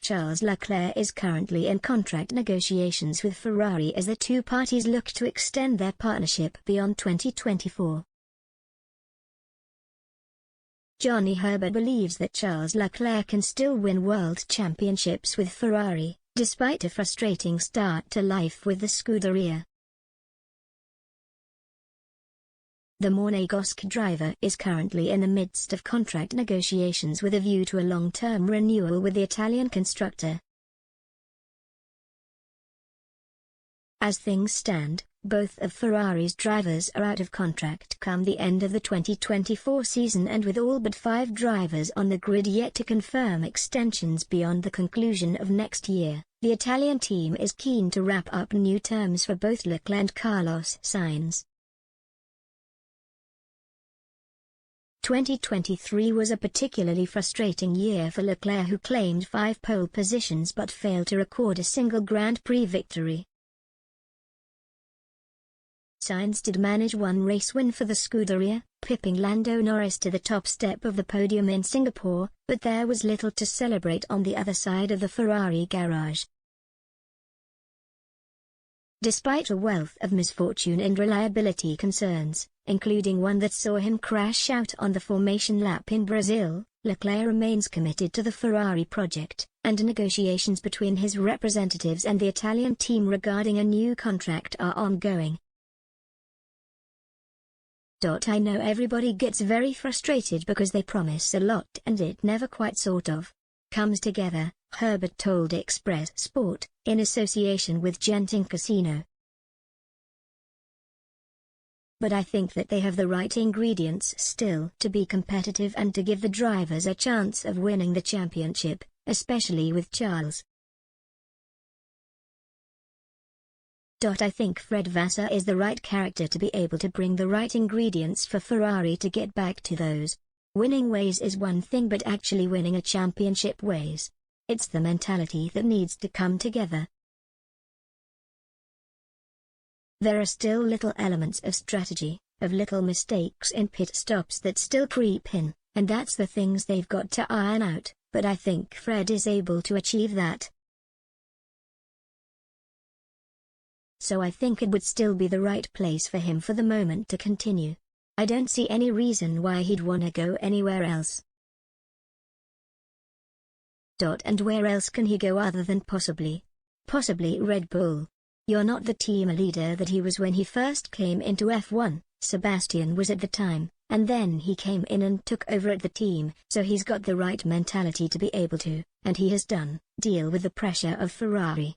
Charles Leclerc is currently in contract negotiations with Ferrari as the two parties look to extend their partnership beyond 2024. Johnny Herbert believes that Charles Leclerc can still win world championships with Ferrari, despite a frustrating start to life with the Scuderia. The Monegasque driver is currently in the midst of contract negotiations with a view to a long-term renewal with the Italian constructor. As things stand, both of Ferrari's drivers are out of contract come the end of the 2024 season, and with all but 5 drivers on the grid yet to confirm extensions beyond the conclusion of next year, the Italian team is keen to wrap up new terms for both Leclerc and Carlos Sainz. 2023 was a particularly frustrating year for Leclerc, who claimed 5 pole positions but failed to record a single Grand Prix victory. Sainz did manage one race win for the Scuderia, pipping Lando Norris to the top step of the podium in Singapore, but there was little to celebrate on the other side of the Ferrari garage. Despite a wealth of misfortune and reliability concerns, including one that saw him crash out on the formation lap in Brazil, Leclerc remains committed to the Ferrari project, and negotiations between his representatives and the Italian team regarding a new contract are ongoing. I know everybody gets very frustrated because they promise a lot and it never quite sort of comes together, Herbert told Express Sport, in association with Genting Casino. But I think that they have the right ingredients still to be competitive and to give the drivers a chance of winning the championship, especially with Charles. I think Fred Vasseur is the right character to be able to bring the right ingredients for Ferrari to get back to those winning ways is one thing, but actually winning a championship ways. It's the mentality that needs to come together. There are still little elements of strategy, of little mistakes in pit stops that still creep in, and that's the things they've got to iron out, but I think Fred is able to achieve that. So I think it would still be the right place for him for the moment to continue. I don't see any reason why he'd want to go anywhere else. And where else can he go other than possibly Red Bull? You're not the team leader that he was when he first came into F1, Sebastian was at the time, and then he came in and took over at the team, so he's got the right mentality to be able to, and he has done, deal with the pressure of Ferrari.